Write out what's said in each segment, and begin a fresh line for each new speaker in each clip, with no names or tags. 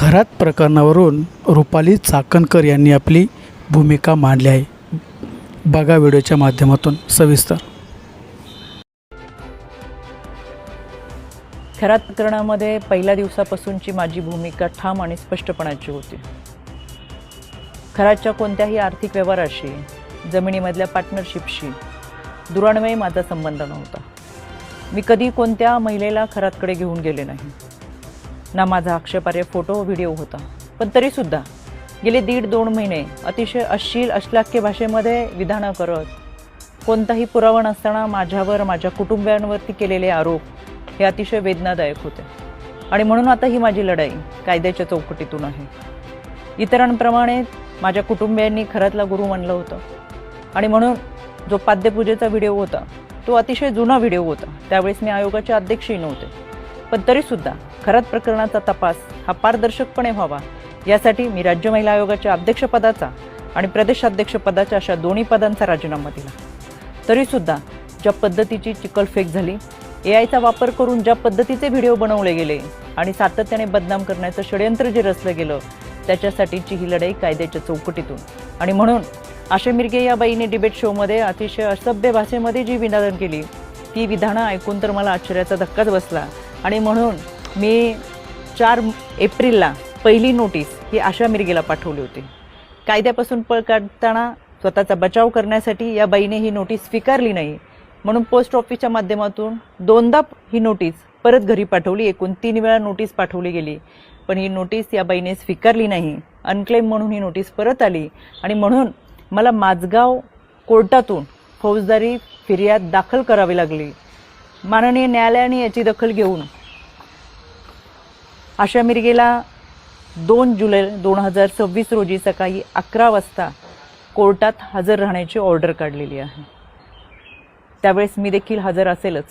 खरात प्रकरणावरून रुपाली चाकणकर यांनी आपली भूमिका मांडली आहे। बघा व्हिडिओच्या माध्यमातून सविस्तर।
खरात प्रकरणामध्ये पहिल्या दिवसापासूनची माझी भूमिका ठाम आणि स्पष्टपणाची होती। खरातच्या कोणत्याही आर्थिक व्यवहाराशी, जमिनीमधल्या पार्टनरशिपशी दुरान्वये माझा संबंध नव्हता। मी कधी कोणत्या महिलेला खरातकडे घेऊन गेले नाही, ना माझा आक्षेपार्ह फोटो व्हिडिओ होता। पण तरीसुद्धा गेले 1.5-2 महिने अतिशय अश्लील अश्लाघ्य भाषेमध्ये विधानं करत, कोणताही पुरावा नसताना माझ्यावर, माझ्या कुटुंबियांवरती केलेले आरोप हे अतिशय वेदनादायक होते। आणि म्हणून आता ही माझी लढाई कायद्याच्या चौकटीतून आहे। इतरांप्रमाणे माझ्या कुटुंबियांनी खरातला गुरु मानलं होतं आणि म्हणून जो पाद्यपूजेचा व्हिडिओ होता तो अतिशय जुना व्हिडिओ होता। त्यावेळेस मी आयोगाचे अध्यक्षही नव्हते, पण तरीसुद्धा खरात प्रकरणाचा तपास हा पारदर्शकपणे व्हावा यासाठी मी राज्य महिला आयोगाच्या अध्यक्षपदाचा आणि प्रदेशाध्यक्षपदाच्या अशा दोन्ही पदांचा राजीनामा दिला। तरीसुद्धा ज्या पद्धतीची चिखलफेक झाली, एआयचा वापर करून ज्या पद्धतीचे व्हिडिओ बनवले गेले आणि सातत्याने बदनाम करण्याचं षडयंत्र जे रचलं गेलं, त्याच्यासाठीची ही लढाई कायद्याच्या चौकटीतून। आणि म्हणून आशा मिरगे या बाईने डिबेट शोमध्ये अतिशय असभ्य भाषेमध्ये जी विधानं केली, ती विधानं ऐकून तर मला आश्चर्याचा धक्काच बसला। आणि म्हणून मी 4 एप्रिलला पहिली नोटीस ही आशा मिरगेला पाठवली होती। कायद्यापासून पळ काढताना स्वतःचा बचाव करण्यासाठी या बाईने ही नोटीस स्वीकारली नाही, म्हणून पोस्ट ऑफिसच्या माध्यमातून 2दा ही नोटीस परत घरी पाठवली। एकूण 3 वेळा नोटीस पाठवली गेली, पण ही नोटीस या बाईने स्वीकारली नाही। अनक्लेम म्हणून ही नोटीस परत आली आणि म्हणून मला माझगाव कोर्टातून फौजदारी फिर्याद दाखल करावी लागली। माननीय न्यायालयाने याची दखल घेऊन आशा मिरगेला 2 जुलै 2026 रोजी सकाळी 11 वाजता कोर्टात हजर राहण्याची ऑर्डर काढलेली आहे। त्यावेळेस मी देखील हजर असेलच,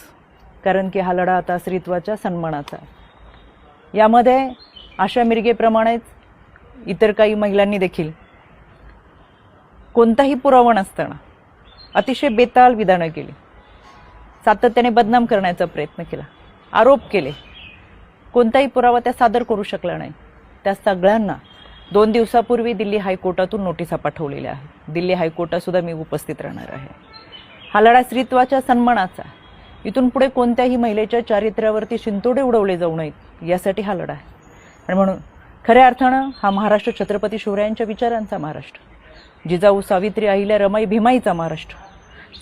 कारण की हा लढा आता स्त्रीत्वाच्या सन्मानाचा आहे। यामध्ये आशा मिरगेप्रमाणेच इतर काही महिलांनी देखील कोणताही पुरावा नसताना अतिशय बेताल विधानं केली, सातत्याने बदनाम करण्याचा प्रयत्न केला, आरोप केले। कोणताही पुरावा त्या सादर करू शकला नाही। त्या सगळ्यांना 2 दिवसापूर्वी दिल्ली हायकोर्टातून नोटिसा पाठवलेल्या आहेत। दिल्ली हायकोर्टात सुद्धा मी उपस्थित राहणार आहे। हा लढा स्त्रीत्वाच्या सन्मानाचा, इथून पुढे कोणत्याही महिलेच्या चारित्र्यावरती शिंतोडे उडवले जाऊ नयेत यासाठी हा लढा आहे। आणि म्हणून खऱ्या अर्थानं हा महाराष्ट्र छत्रपती शिवरायांच्या विचारांचा महाराष्ट्र, जिजाऊ सावित्री अहिल्या रमाई भीमाईचा महाराष्ट्र।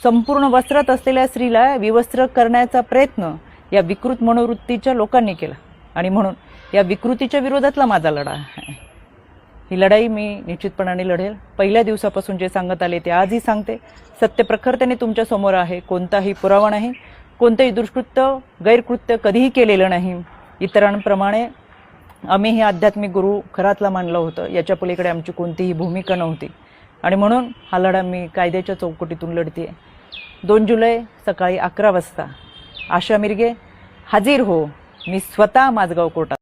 संपूर्ण वस्त्रात असलेल्या स्त्रीला विवस्त्र करण्याचा प्रयत्न या विकृत मनोवृत्तीच्या लोकांनी केला आणि म्हणून या विकृतीच्या विरोधातला माझा लढा आहे। ही लढाई मी निश्चितपणाने लढेल। पहिल्या दिवसापासून जे सांगत आले ते आजही सांगते। सत्य प्रखरतेने तुमच्या समोर आहे। कोणताही पुरावा नाही, कोणतेही दुष्कृत्य गैरकृत्य कधीही केलेलं नाही। इतरांप्रमाणे आम्ही हे आध्यात्मिक गुरु खरातला मानलं होतं, याच्या पलीकडे आमची कोणतीही भूमिका नव्हती। आणि म्हणून हा लढा मी कायद्याच्या चौकटीतून लढते। 2 जुलै सकाळी 11 वाजता आशा मिरगे हाजीर हो, मी स्वतः माझगाव कोर्टात।